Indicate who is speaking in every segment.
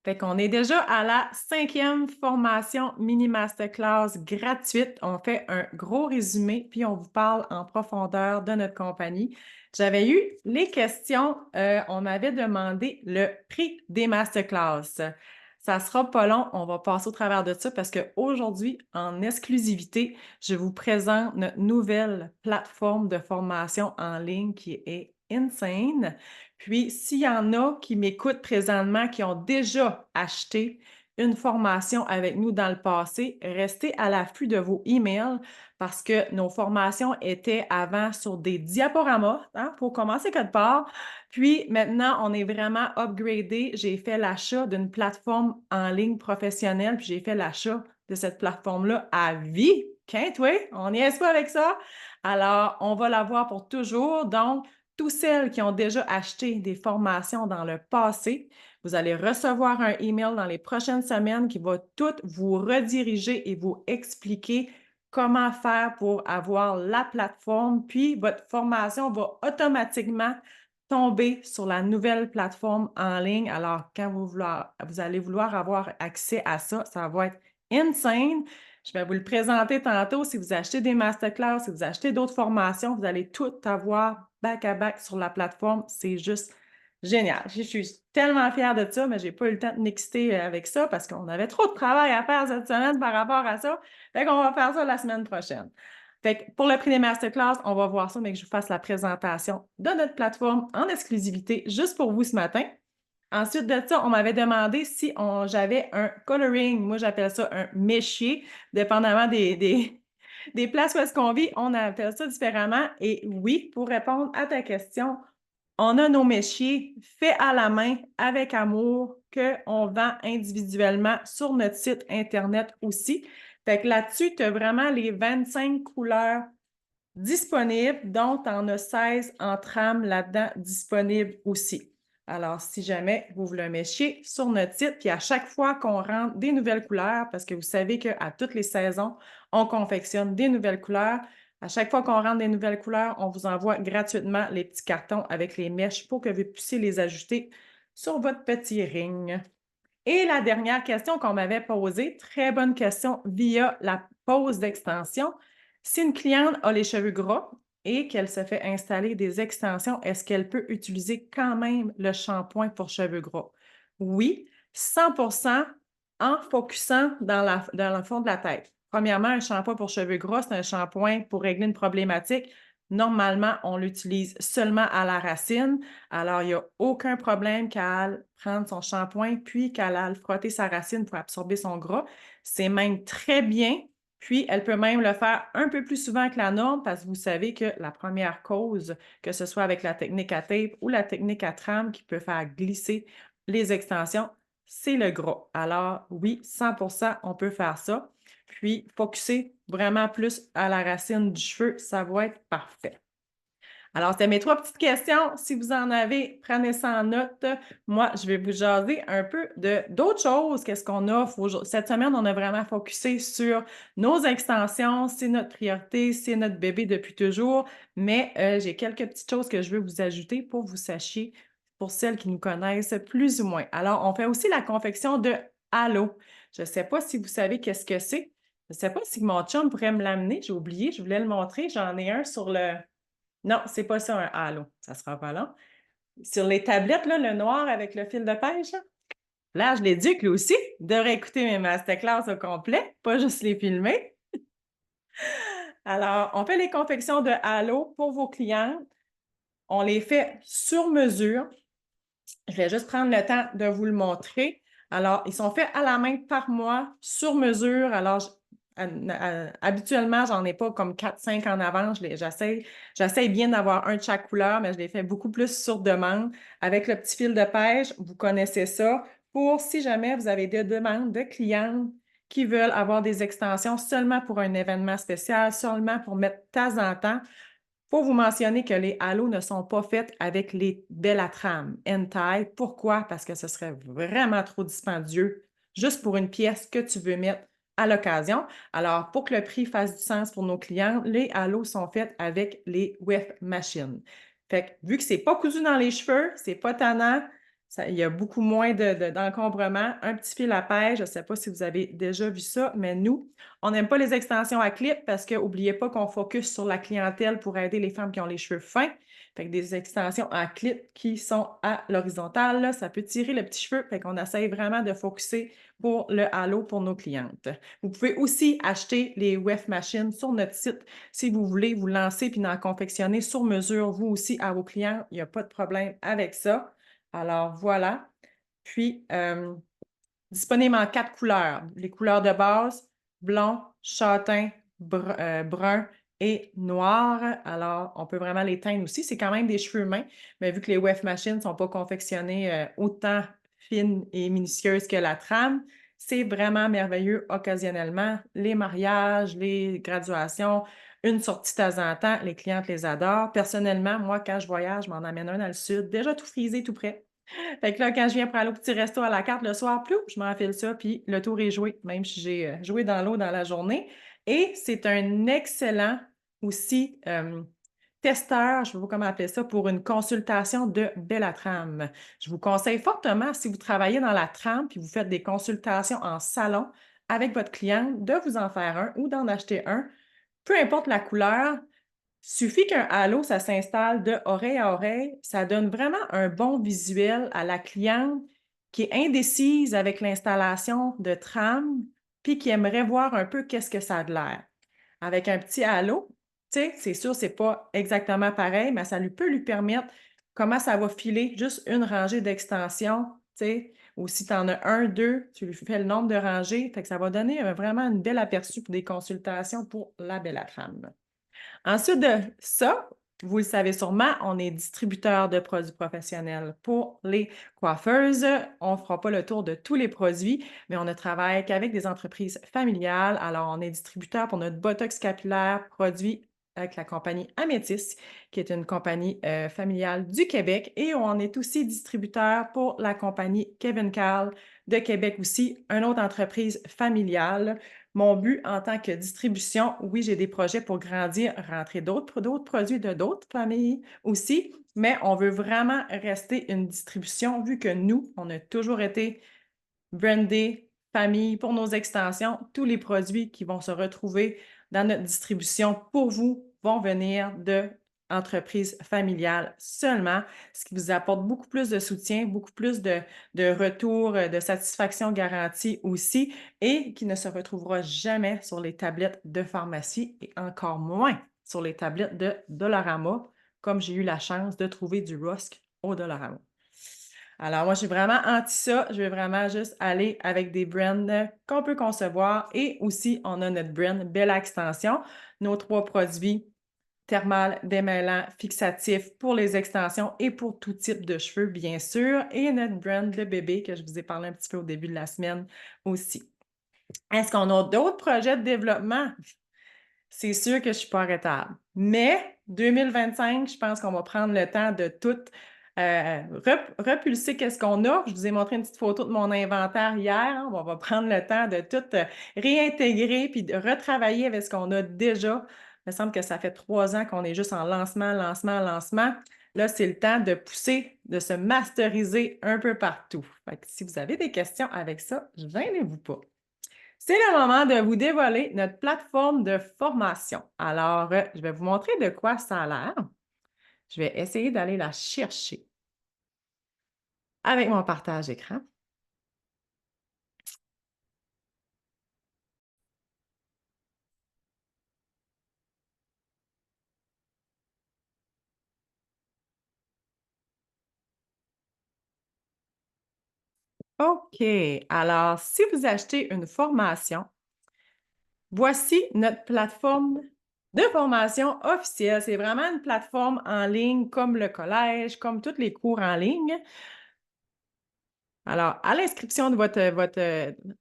Speaker 1: Fait qu'on est déjà à la 5e formation mini masterclass gratuite. On fait un gros résumé, puis on vous parle en profondeur de notre compagnie. J'avais eu les questions, on m'avait demandé le prix des masterclass. Ça sera pas long, on va passer au travers de ça parce qu'aujourd'hui, en exclusivité, je vous présente notre nouvelle plateforme de formation en ligne qui est insane. Puis, s'il y en a qui m'écoutent présentement, qui ont déjà acheté une formation avec nous dans le passé, restez à l'affût de vos emails parce que nos formations étaient avant sur des diaporamas, hein, pour commencer quelque part. Puis maintenant, on est vraiment upgradé. J'ai fait l'achat d'une plateforme en ligne professionnelle, puis j'ai fait l'achat de cette plateforme-là à vie. Can't wait, on n'y est pas avec ça. Alors, on va l'avoir pour toujours. Donc, toutes celles qui ont déjà acheté des formations dans le passé, vous allez recevoir un email dans les prochaines semaines qui va tout vous rediriger et vous expliquer comment faire pour avoir la plateforme, puis votre formation va automatiquement tomber sur la nouvelle plateforme en ligne. Alors, quand vous allez vouloir avoir accès à ça, ça va être insane. Je vais vous le présenter tantôt. Si vous achetez des masterclass, si vous achetez d'autres formations, vous allez tout avoir back à back sur la plateforme. C'est juste génial. Je suis tellement fière de ça, mais je n'ai pas eu le temps de m'exciter avec ça parce qu'on avait trop de travail à faire cette semaine par rapport à ça. Fait qu'on va faire ça la semaine prochaine. Fait que pour le prix des masterclass, on va voir ça, mais que je vous fasse la présentation de notre plateforme en exclusivité juste pour vous ce matin. Ensuite de ça, on m'avait demandé si j'avais un coloring. Moi, j'appelle ça un méchier, dépendamment des places où est-ce qu'on vit, on appelle ça différemment. Et oui, pour répondre à ta question, on a nos méchiers faits à la main avec amour qu'on vend individuellement sur notre site Internet aussi. Fait que là-dessus, tu as vraiment les 25 couleurs disponibles, donc tu en as 16 en trame là-dedans disponibles aussi. Alors, si jamais vous voulez un méchier sur notre site, puis à chaque fois qu'on rentre des nouvelles couleurs, parce que vous savez qu'à toutes les saisons, on confectionne des nouvelles couleurs. À chaque fois qu'on rentre des nouvelles couleurs, on vous envoie gratuitement les petits cartons avec les mèches pour que vous puissiez les ajouter sur votre petit ring. Et la dernière question qu'on m'avait posée, très bonne question via la pose d'extension. Si une cliente a les cheveux gras et qu'elle se fait installer des extensions, est-ce qu'elle peut utiliser quand même le shampoing pour cheveux gras? Oui, 100% en focusant dans le fond de la tête. Premièrement, un shampoing pour cheveux gras, c'est un shampoing pour régler une problématique. Normalement, on l'utilise seulement à la racine. Alors, il n'y a aucun problème qu'à aille prendre son shampoing puis qu'elle aille frotter sa racine pour absorber son gras. C'est même très bien. Puis, elle peut même le faire un peu plus souvent que la norme parce que vous savez que la première cause, que ce soit avec la technique à tape ou la technique à trame qui peut faire glisser les extensions, c'est le gras. Alors, oui, 100%, on peut faire ça. Puis, focuser vraiment plus à la racine du cheveu, ça va être parfait. Alors, c'était mes 3 petites questions. Si vous en avez, prenez ça en note. Moi, je vais vous jaser un peu d'autres choses. Qu'est-ce qu'on offre aujourd'hui? Cette semaine, on a vraiment focusé sur nos extensions. C'est notre priorité, c'est notre bébé depuis toujours. Mais j'ai quelques petites choses que je veux vous ajouter pour que vous sachiez, pour celles qui nous connaissent plus ou moins. Alors, on fait aussi la confection de halo. Je ne sais pas si vous savez qu'est-ce que c'est. Je ne sais pas si mon chum pourrait me l'amener. J'ai oublié, je voulais le montrer. J'en ai un sur le... Non, c'est pas ça un halo, ça sera pas long. Sur les tablettes, là, le noir avec le fil de pêche, là, L'âge l'éduque, lui aussi, devrait écouter mes masterclass au complet, pas juste les filmer. Alors, on fait les confections de halo pour vos clients. On les fait sur mesure. Je vais juste prendre le temps de vous le montrer. Alors, ils sont faits à la main par moi, sur mesure. Alors, habituellement, j'en ai pas comme 4-5 en avant. J'essaie bien d'avoir un de chaque couleur, mais je les fais beaucoup plus sur demande. Avec le petit fil de pêche, vous connaissez ça. Pour si jamais vous avez des demandes de clients qui veulent avoir des extensions seulement pour un événement spécial, seulement pour mettre de temps en temps, faut vous mentionner que les halos ne sont pas faits avec les Bellatrame Hentai. Pourquoi? Parce que ce serait vraiment trop dispendieux juste pour une pièce que tu veux mettre à l'occasion. Alors, pour que le prix fasse du sens pour nos clients, les halos sont faits avec les WEF Machines. Fait que, vu que c'est pas cousu dans les cheveux, c'est pas tannant, Il y a beaucoup moins d'encombrement. Un petit fil à pêche, je ne sais pas si vous avez déjà vu ça, mais nous, on n'aime pas les extensions à clip parce que n'oubliez pas qu'on focus sur la clientèle pour aider les femmes qui ont les cheveux fins. Fait que des extensions à clip qui sont à l'horizontale, là, ça peut tirer le petit cheveu. Fait qu'on essaye vraiment de focuser pour le halo pour nos clientes. Vous pouvez aussi acheter les weft machines sur notre site si vous voulez vous lancer puis en confectionner sur mesure, vous aussi, à vos clients. Il n'y a pas de problème avec ça. Alors voilà. Puis, disponible en 4 couleurs. Les couleurs de base, blond, châtain, brun et noir. Alors, on peut vraiment les teindre aussi. C'est quand même des cheveux humains, mais vu que les weft machines ne sont pas confectionnées autant fines et minutieuses que la trame, c'est vraiment merveilleux occasionnellement. Les mariages, les graduations, une sortie de temps en temps, les clientes les adorent. Personnellement, moi, quand je voyage, je m'en amène un dans le sud, déjà tout frisé, tout prêt. Fait que là, quand je viens pour aller au petit resto à la carte le soir, plouf, je m'enfile ça, puis le tour est joué, même si j'ai joué dans l'eau dans la journée. Et c'est un excellent aussi testeur, je ne sais pas comment appeler ça, pour une consultation de Bellatram. Je vous conseille fortement, si vous travaillez dans la trame puis vous faites des consultations en salon avec votre cliente, de vous en faire un ou d'en acheter un. Peu importe la couleur, suffit qu'un halo, ça s'installe de oreille à oreille. Ça donne vraiment un bon visuel à la cliente qui est indécise avec l'installation de trame, puis qui aimerait voir un peu qu'est-ce que ça a de l'air. Avec un petit halo, tu sais, c'est sûr, c'est pas exactement pareil, mais ça peut lui permettre comment ça va filer juste une rangée d'extensions, tu sais, ou si tu en as un, deux, tu lui fais le nombre de rangées, fait que ça va donner vraiment un bel aperçu pour des consultations pour la belle trame. Ensuite de ça, vous le savez sûrement, on est distributeur de produits professionnels pour les coiffeuses. On ne fera pas le tour de tous les produits, mais on ne travaille qu'avec des entreprises familiales. Alors, on est distributeur pour notre botox capillaire produit avec la compagnie Amétis, qui est une compagnie familiale du Québec. Et on est aussi distributeur pour la compagnie Kevin Carl de Québec aussi, une autre entreprise familiale. Mon but en tant que distribution, oui, j'ai des projets pour grandir, rentrer d'autres produits de d'autres familles aussi, mais on veut vraiment rester une distribution vu que nous, on a toujours été brandé famille pour nos extensions. Tous les produits qui vont se retrouver dans notre distribution pour vous vont venir de entreprises familiales seulement, ce qui vous apporte beaucoup plus de soutien, beaucoup plus de retour, de satisfaction garantie aussi, et qui ne se retrouvera jamais sur les tablettes de pharmacie et encore moins sur les tablettes de Dollarama, comme j'ai eu la chance de trouver du Rusk au Dollarama. Alors, moi, je suis vraiment anti ça. Je vais vraiment juste aller avec des brands qu'on peut concevoir. Et aussi, on a notre brand Bella Extension, nos 3 produits thermal, démêlant, fixatif pour les extensions et pour tout type de cheveux, bien sûr. Et notre brand de bébé que je vous ai parlé un petit peu au début de la semaine aussi. Est-ce qu'on a d'autres projets de développement? C'est sûr que je ne suis pas arrêtable. Mais 2025, je pense qu'on va prendre le temps de tout repulser qu'est-ce qu'on a. Je vous ai montré une petite photo de mon inventaire hier. Hein. On va prendre le temps de tout réintégrer puis de retravailler avec ce qu'on a déjà. Il me semble que ça fait 3 ans qu'on est juste en lancement, lancement, lancement. Là, c'est le temps de pousser, de se masteriser un peu partout. Fait que si vous avez des questions avec ça, gênez-vous pas. C'est le moment de vous dévoiler notre plateforme de formation. Alors, je vais vous montrer de quoi ça a l'air. Je vais essayer d'aller la chercher avec mon partage écran. OK. Alors, si vous achetez une formation, voici notre plateforme de formation officielle. C'est vraiment une plateforme en ligne comme le collège, comme tous les cours en ligne. Alors, à l'inscription de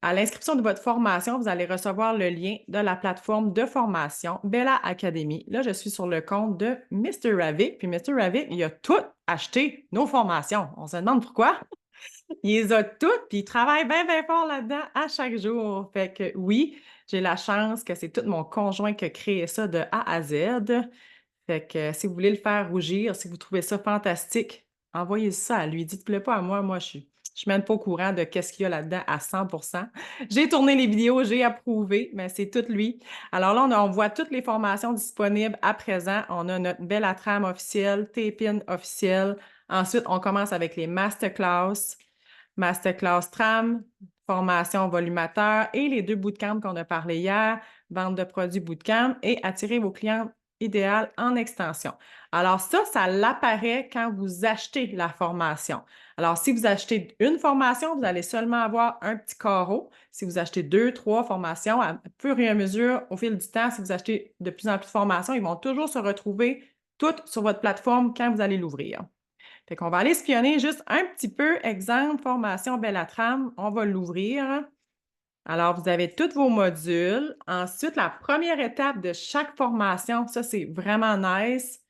Speaker 1: à l'inscription de votre formation, vous allez recevoir le lien de la plateforme de formation Bella Academy. Là, je suis sur le compte de Mr. Ravic. Puis Mr. Ravic, il a tout acheté nos formations. On se demande pourquoi. Il les a toutes, puis il travaille bien, bien fort là-dedans à chaque jour. Fait que oui, j'ai la chance que c'est tout mon conjoint qui a créé ça de A à Z. Fait que si vous voulez le faire rougir, si vous trouvez ça fantastique, envoyez ça à lui. Dites-le pas à moi. Moi, je suis même pas au courant de qu'est-ce qu'il y a là-dedans à 100. J'ai tourné les vidéos, j'ai approuvé, mais c'est tout lui. Alors là, on voit toutes les formations disponibles à présent. On a notre Bellatram officiel, Tape-in officiel. Ensuite, on commence avec les masterclass, masterclass tram, formation volumateur et les 2 bootcamps qu'on a parlé hier, vente de produits bootcamp et attirer vos clients idéal en extension. Alors ça l'apparaît quand vous achetez la formation. Alors, si vous achetez une formation, vous allez seulement avoir un petit carreau. Si vous achetez 2, 3 formations, à fur et à mesure, au fil du temps, si vous achetez de plus en plus de formations, ils vont toujours se retrouver toutes sur votre plateforme quand vous allez l'ouvrir. Fait qu'on va aller espionner juste un petit peu. Exemple, formation Bellatram, on va l'ouvrir. Alors, vous avez tous vos modules. Ensuite, la première étape de chaque formation, ça, c'est vraiment nice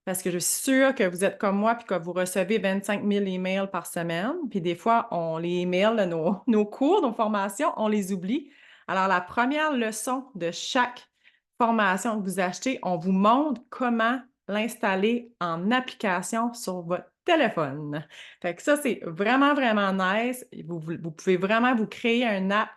Speaker 1: parce que je suis sûre que vous êtes comme moi puis que vous recevez 25 000 emails par semaine. Puis des fois, on les emails de nos cours, nos formations, on les oublie. Alors, la première leçon de chaque formation que vous achetez, on vous montre comment l'installer en application sur votre téléphone. Fait que ça, c'est vraiment, vraiment nice. Vous pouvez vraiment vous créer un app.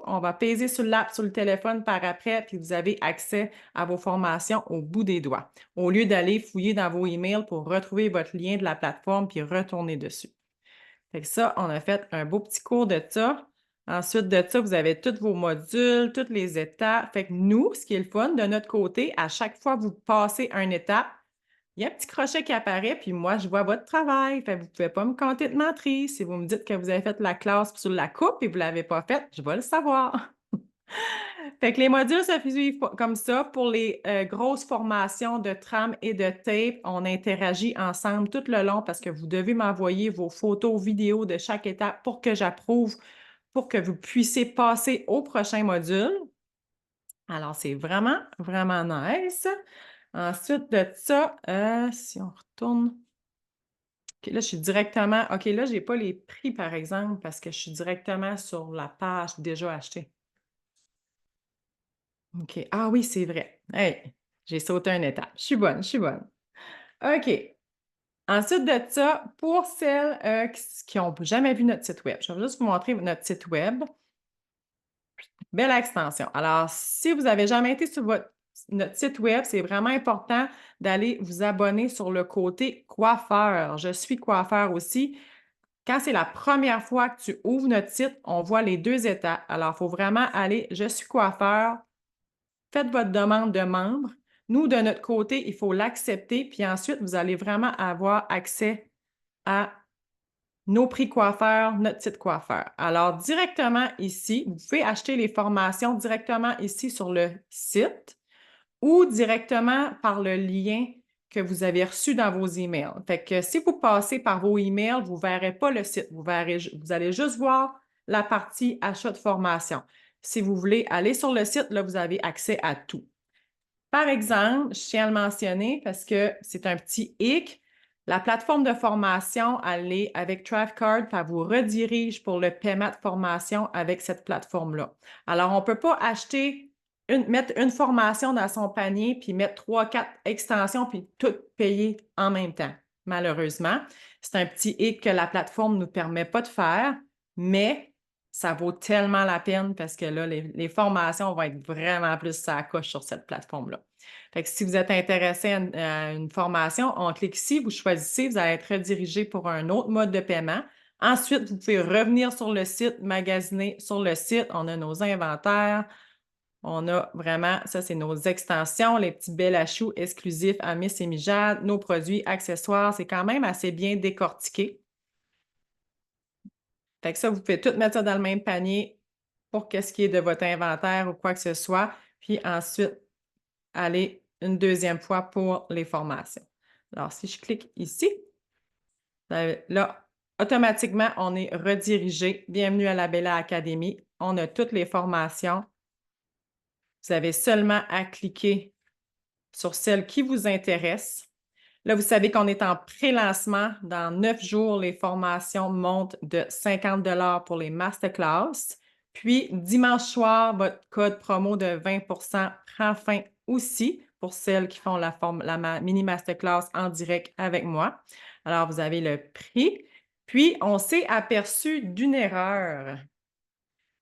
Speaker 1: On va peser sur l'app sur le téléphone par après, puis vous avez accès à vos formations au bout des doigts, au lieu d'aller fouiller dans vos emails pour retrouver votre lien de la plateforme puis retourner dessus. Fait que ça, on a fait un beau petit cours de ça. Ensuite de ça, vous avez tous vos modules, toutes les étapes. Fait que nous, ce qui est le fun, de notre côté, à chaque fois que vous passez une étape, il y a un petit crochet qui apparaît, puis moi, je vois votre travail. Fait que vous ne pouvez pas me compter de menterie. Si vous me dites que vous avez fait la classe sur la coupe et vous ne l'avez pas faite, je vais le savoir. Fait que les modules se suivent comme ça. Pour les grosses formations de tram et de tape, on interagit ensemble tout le long parce que vous devez m'envoyer vos photos, vidéos de chaque étape pour que j'approuve, pour que vous puissiez passer au prochain module. Alors, c'est vraiment, vraiment nice. Ensuite de ça, si on retourne. OK, là, je suis directement. OK, là, je n'ai pas les prix, par exemple, parce que je suis directement sur la page déjà achetée. OK. Ah oui, c'est vrai. Hey, j'ai sauté une étape. Je suis bonne, je suis bonne. OK. Ensuite de ça, pour celles qui n'ont jamais vu notre site web, je vais juste vous montrer notre site web. Belle extension. Alors, si vous n'avez jamais été sur notre site web, c'est vraiment important d'aller vous abonner sur le côté coiffeur. Je suis coiffeur aussi. Quand c'est la première fois que tu ouvres notre site, on voit les 2 étapes. Alors, il faut vraiment aller, je suis coiffeur, faites votre demande de membre. Nous, de notre côté, il faut l'accepter, puis ensuite, vous allez vraiment avoir accès à nos prix coiffeurs, notre site coiffeur. Alors, directement ici, vous pouvez acheter les formations directement ici sur le site ou directement par le lien que vous avez reçu dans vos emails. Fait que si vous passez par vos emails, vous ne verrez pas le site. Vous allez juste voir la partie achat de formation. Si vous voulez aller sur le site, là, vous avez accès à tout. Par exemple, je tiens à le mentionner parce que c'est un petit hic. La plateforme de formation, elle est avec TriveCard, puis elle vous redirige pour le paiement de formation avec cette plateforme-là. Alors, on ne peut pas acheter, mettre une formation dans son panier, puis mettre 3, 4 extensions, puis tout payer en même temps, malheureusement. C'est un petit hic que la plateforme ne nous permet pas de faire, mais ça vaut tellement la peine parce que là, les formations vont être vraiment plus à la coche sur cette plateforme-là. Fait que si vous êtes intéressé à une formation, on clique ici, vous choisissez, vous allez être redirigé pour un autre mode de paiement. Ensuite, vous pouvez revenir sur le site, magasiner sur le site. On a nos inventaires. On a vraiment, ça, c'est nos extensions, les petits belles achats exclusifs à Miss et Mijade, nos produits, accessoires. C'est quand même assez bien décortiqué. Fait que ça, vous pouvez tout mettre ça dans le même panier pour qu'est-ce qui est de votre inventaire ou quoi que ce soit. Puis ensuite, aller une deuxième fois pour les formations. Alors, si je clique ici, là, automatiquement, on est redirigé. Bienvenue à la Bella Academy. On a toutes les formations. Vous avez seulement à cliquer sur celle qui vous intéresse. Là, vous savez qu'on est en pré-lancement. Dans 9 jours, les formations montent de 50 $ pour les masterclass. Puis, dimanche soir, votre code promo de 20 prend fin aussi pour celles qui font la mini masterclass en direct avec moi. Alors, vous avez le prix. Puis, on s'est aperçu d'une erreur.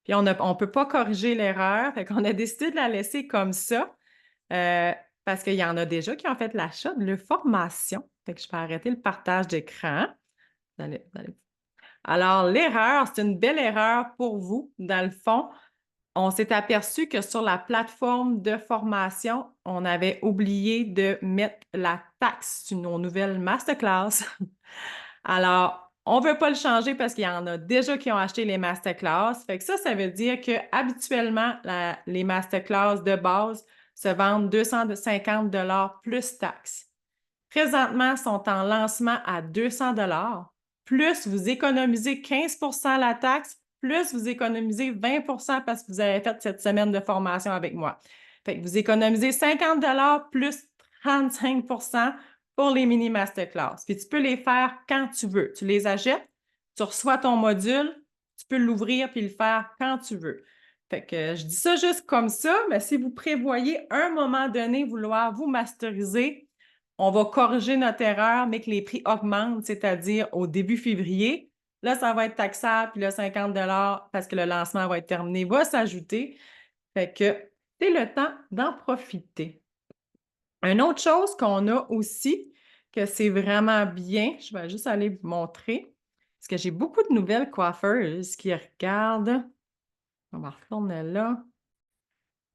Speaker 1: Puis, on ne peut pas corriger l'erreur. Fait qu'on a décidé de la laisser comme ça parce qu'il y en a déjà qui ont fait l'achat de leur formation. Fait que je vais arrêter le partage d'écran. Alors, l'erreur, c'est une belle erreur pour vous. Dans le fond, on s'est aperçu que sur la plateforme de formation, on avait oublié de mettre la taxe sur nos nouvelles masterclass. Alors, on ne veut pas le changer parce qu'il y en a déjà qui ont acheté les masterclass. Fait que ça veut dire que habituellement, les masterclass de base se vendent 250 plus taxes. Présentement, ils sont en lancement à 200 plus vous économisez 15 la taxe, plus vous économisez 20 parce que vous avez fait cette semaine de formation avec moi. Fait que vous économisez 50 plus 35 pour les mini masterclass. Puis tu peux les faire quand tu veux. Tu les achètes, tu reçois ton module, tu peux l'ouvrir puis le faire quand tu veux. Fait que je dis ça juste comme ça, mais si vous prévoyez à un moment donné vouloir vous masteriser, on va corriger notre erreur, mais que les prix augmentent, c'est-à-dire au début février. Là, ça va être taxable, puis là, 50 parce que le lancement va être terminé, va s'ajouter. Fait que c'est le temps d'en profiter. Une autre chose qu'on a aussi, que c'est vraiment bien, je vais juste aller vous montrer, parce que j'ai beaucoup de nouvelles coiffeuses qui regardent. On va retourner là.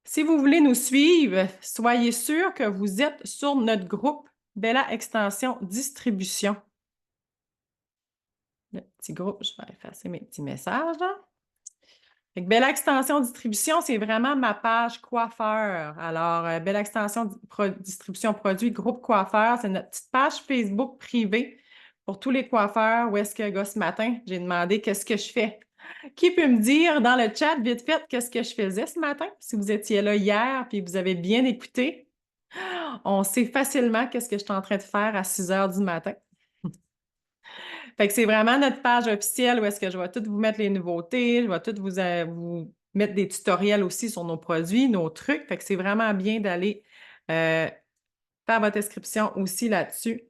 Speaker 1: Si vous voulez nous suivre, soyez sûr que vous êtes sur notre groupe Bella Extension Distribution. Le petit groupe, je vais effacer mes petits messages, là. Fait que Bella Extension Distribution, c'est vraiment ma page coiffeur. Alors, Bella Extension Distribution Produits, groupe coiffeur, c'est notre petite page Facebook privée pour tous les coiffeurs. Où est-ce que, gars, ce matin, j'ai demandé qu'est-ce que je fais. Qui peut me dire dans le chat, vite fait, qu'est-ce que je faisais ce matin? Si vous étiez là hier puis vous avez bien écouté, on sait facilement qu'est-ce que je suis en train de faire à 6 heures du matin. Fait que c'est vraiment notre page officielle où est-ce que je vais tout vous mettre les nouveautés, je vais tout vous mettre des tutoriels aussi sur nos produits, nos trucs. Fait que c'est vraiment bien d'aller faire votre inscription aussi là-dessus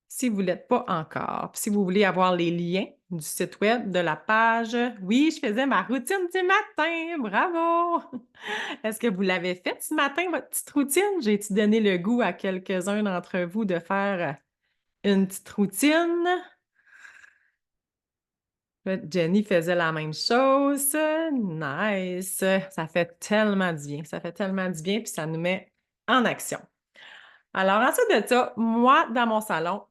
Speaker 1: si vous ne l'êtes pas encore. Puis si vous voulez avoir les liens du site web, de la page, oui, je faisais ma routine du matin, bravo! Est-ce que vous l'avez faite ce matin, votre petite routine? J'ai-tu donné le goût à quelques-uns d'entre vous de faire une petite routine? Jenny faisait la même chose. Nice! Ça fait tellement du bien. Ça fait tellement du bien, puis ça nous met en action. Alors, ensuite de ça, moi, dans mon salon,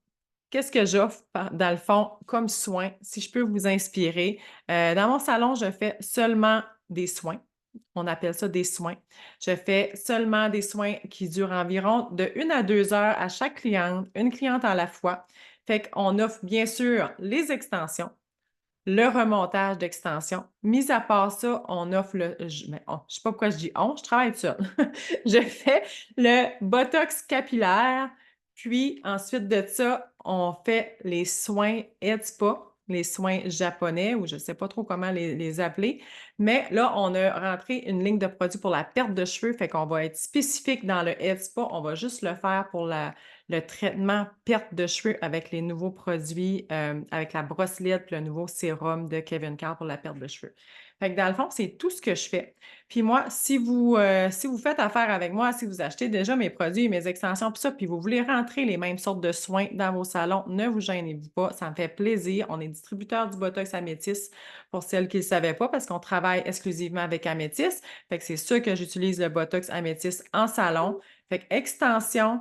Speaker 1: qu'est-ce que j'offre, dans le fond, comme soin, si je peux vous inspirer? Dans mon salon, je fais seulement des soins. On appelle ça des soins. Je fais seulement des soins qui durent environ de 1 à 2 heures à chaque cliente, une cliente à la fois. Fait qu'on offre bien sûr les extensions, le remontage d'extension. Mis à part ça, on offre je ne sais pas pourquoi je dis on, je travaille seule. Je fais le botox capillaire, puis ensuite de ça, on fait les soins Head Spa, les soins japonais, ou je ne sais pas trop comment les appeler. Mais là, on a rentré une ligne de produits pour la perte de cheveux, fait qu'on va être spécifique dans le Head Spa. On va juste le faire pour le traitement perte de cheveux avec les nouveaux produits, avec la brosse LED puis le nouveau sérum de Kevin Carr pour la perte de cheveux. Fait que dans le fond, c'est tout ce que je fais. Puis moi, si vous faites affaire avec moi, si vous achetez déjà mes produits et mes extensions, puis ça, puis vous voulez rentrer les mêmes sortes de soins dans vos salons, ne vous gênez-vous pas, ça me fait plaisir. On est distributeur du Botox Améthyste pour celles qui ne le savaient pas parce qu'on travaille exclusivement avec Améthyste. Fait que c'est sûr que j'utilise le Botox Améthyste en salon. Fait que extension,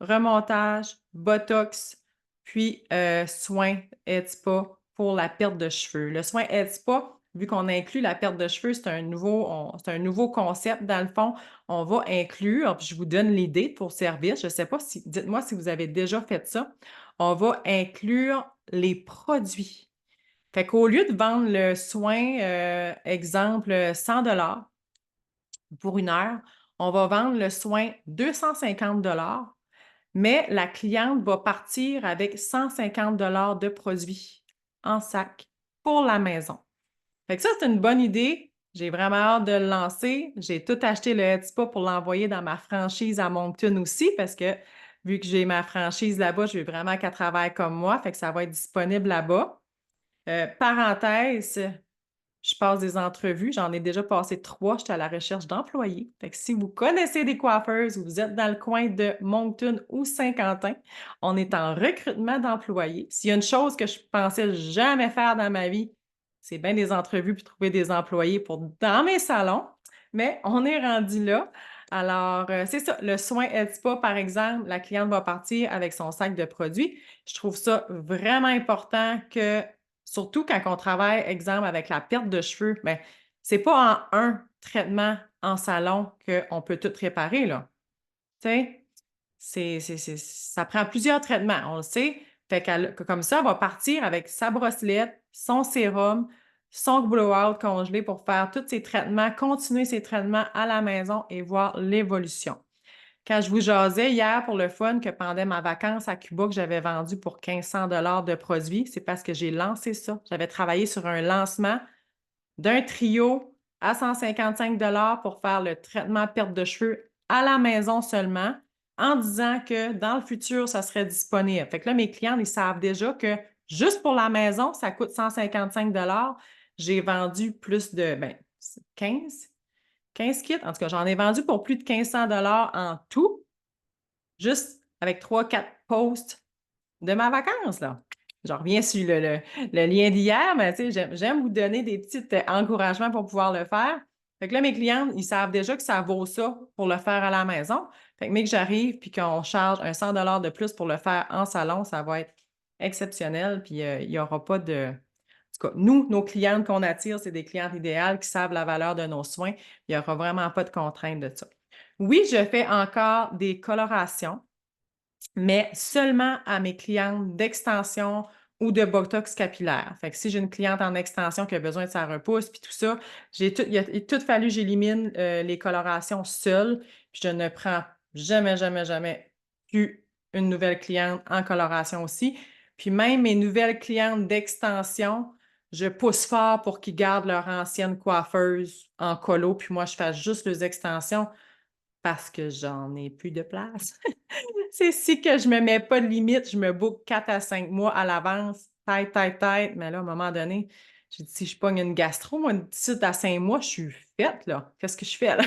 Speaker 1: remontage, botox, puis soin Head Spa pour la perte de cheveux. Le soin Head Spa, vu qu'on inclut la perte de cheveux, c'est un nouveau concept. Dans le fond, on va inclure, puis je vous donne l'idée pour servir. Je ne sais pas si, dites-moi si vous avez déjà fait ça. On va inclure les produits. Fait qu'au lieu de vendre le soin, exemple, 100 pour 1 heure, on va vendre le soin 250 mais la cliente va partir avec 150 de produits en sac pour la maison. Fait que ça, c'est une bonne idée. J'ai vraiment hâte de le lancer. J'ai tout acheté le Head Spa pour l'envoyer dans ma franchise à Moncton aussi parce que vu que j'ai ma franchise là-bas, je veux vraiment qu'elle travaille comme moi, fait que ça va être disponible là-bas. Parenthèse, je passe des entrevues. J'en ai déjà passé 3. J'étais à la recherche d'employés. Fait que si vous connaissez des coiffeuses ou vous êtes dans le coin de Moncton ou Saint-Quentin, on est en recrutement d'employés. S'il y a une chose que je pensais jamais faire dans ma vie, c'est bien des entrevues puis trouver des employés pour dans mes salons. Mais on est rendu là. Alors, c'est ça. Le soin Headspa, par exemple, la cliente va partir avec son sac de produits. Je trouve ça vraiment important que surtout quand on travaille, exemple, avec la perte de cheveux, bien, c'est pas en un traitement en salon qu'on peut tout réparer, là. Tu sais, ça prend plusieurs traitements, on le sait. Fait que comme ça, elle va partir avec sa brosselette, son sérum, son blowout congelé pour faire tous ses traitements, continuer ses traitements à la maison et voir l'évolution. Quand je vous jasais hier pour le fun que pendant ma vacance à Cuba que j'avais vendu pour 1500 de produits, c'est parce que j'ai lancé ça. J'avais travaillé sur un lancement d'un trio à 155 pour faire le traitement perte de cheveux à la maison seulement, en disant que dans le futur, ça serait disponible. Fait que là, mes clients, ils savent déjà que juste pour la maison, ça coûte 155 J'ai vendu plus de 15 kits. En tout cas, j'en ai vendu pour plus de 1500 en tout, juste avec 3-4 posts de ma vacance, là. Je reviens sur le lien d'hier, mais tu sais, j'aime vous donner des petits encouragements pour pouvoir le faire. Fait que là, mes clients, ils savent déjà que ça vaut ça pour le faire à la maison. Fait que, mais que j'arrive puis qu'on charge un 100 de plus pour le faire en salon, ça va être exceptionnel. Puis il n'y aura pas de. En tout cas, nous, nos clientes qu'on attire, c'est des clientes idéales qui savent la valeur de nos soins. Il n'y aura vraiment pas de contrainte de ça. Oui, je fais encore des colorations, mais seulement à mes clientes d'extension ou de botox capillaire. Fait que si j'ai une cliente en extension qui a besoin de sa repousse, puis tout ça, il a tout fallu que j'élimine les colorations seules, puis je ne prends jamais, jamais, jamais plus une nouvelle cliente en coloration aussi. Puis même mes nouvelles clientes d'extension, je pousse fort pour qu'ils gardent leur ancienne coiffeuse en colo, puis moi, je fasse juste les extensions parce que j'en ai plus de place. C'est si que je me mets pas de limite, je me book 4 à 5 mois à l'avance, tête, tête, tête. Mais là, à un moment donné, j'ai dit, si je pogne une gastro, moi, d'ici à 5 mois, je suis faite, là. Qu'est-ce que je fais, là?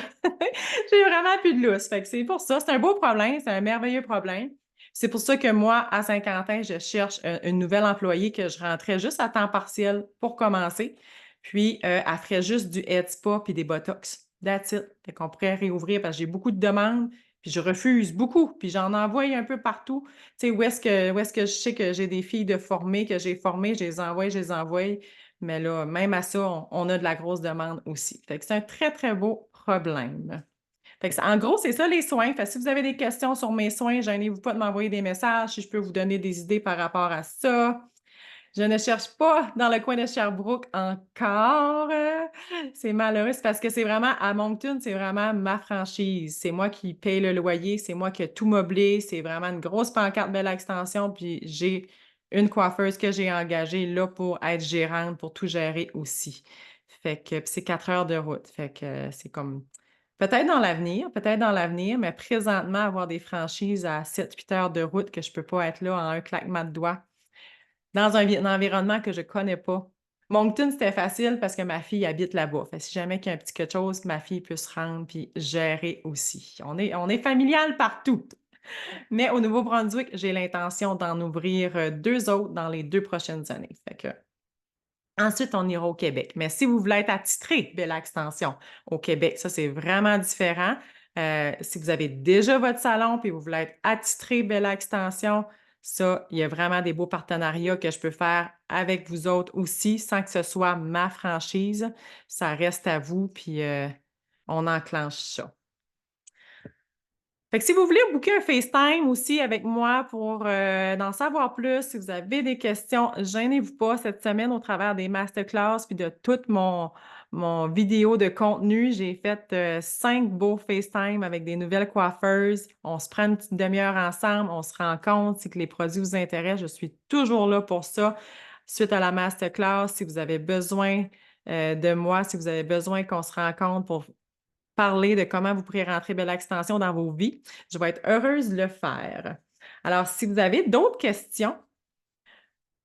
Speaker 1: J'ai vraiment plus de lousse. Fait que c'est pour ça. C'est un beau problème, c'est un merveilleux problème. C'est pour ça que moi, à Saint-Quentin, je cherche une nouvelle employée que je rentrais juste à temps partiel pour commencer. Puis, elle ferait juste du head spa puis des botox. That's it. Fait qu'on pourrait réouvrir parce que j'ai beaucoup de demandes. Puis je refuse beaucoup, puis j'en envoie un peu partout. Tu sais, où est-ce que je sais que j'ai des filles de formées, que j'ai formées, je les envoie, je les envoie. Mais là, même à ça, on a de la grosse demande aussi. Fait que c'est un très, très beau problème. Fait que, en gros, c'est ça les soins. Fait que si vous avez des questions sur mes soins, gênez-vous pas de m'envoyer des messages si je peux vous donner des idées par rapport à ça. Je ne cherche pas dans le coin de Sherbrooke encore. C'est malheureux, c'est parce que c'est vraiment à Moncton, c'est vraiment ma franchise. C'est moi qui paye le loyer, c'est moi qui ai tout meublé, c'est vraiment une grosse pancarte belle extension, puis j'ai une coiffeuse que j'ai engagée là pour être gérante, pour tout gérer aussi. Fait que puis c'est 4 heures de route. Fait que c'est comme peut-être dans l'avenir, mais présentement, avoir des franchises à 7-8 heures de route que je ne peux pas être là en un claquement de doigts dans un environnement que je ne connais pas. Moncton, c'était facile parce que ma fille habite là-bas. Fait que si jamais il y a un petit quelque chose, ma fille peut se rendre puis gérer aussi. On est familial partout. Mais au Nouveau-Brunswick, j'ai l'intention d'en ouvrir 2 autres dans les 2 prochaines années. Fait que ensuite, on ira au Québec. Mais si vous voulez être attitré Bella Extension au Québec, ça, c'est vraiment différent. Si vous avez déjà votre salon puis vous voulez être attitré Bella Extension, ça, il y a vraiment des beaux partenariats que je peux faire avec vous autres aussi sans que ce soit ma franchise. Ça reste à vous, puis on enclenche ça. Fait que si vous voulez booker un FaceTime aussi avec moi pour en savoir plus, si vous avez des questions, gênez-vous pas cette semaine au travers des masterclass puis de toute mon vidéo de contenu. J'ai fait 5 beaux FaceTime avec des nouvelles coiffeuses. On se prend une petite demi-heure ensemble, on se rend compte si que les produits vous intéressent. Je suis toujours là pour ça. Suite à la masterclass, si vous avez besoin de moi, si vous avez besoin qu'on se rencontre pour parler de comment vous pourrez rentrer Bella Extension dans vos vies. Je vais être heureuse de le faire. Alors, si vous avez d'autres questions,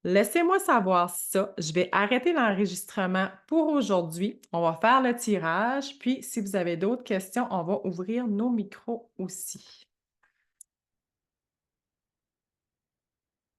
Speaker 1: laissez-moi savoir ça. Je vais arrêter l'enregistrement pour aujourd'hui. On va faire le tirage. Puis, si vous avez d'autres questions, on va ouvrir nos micros aussi.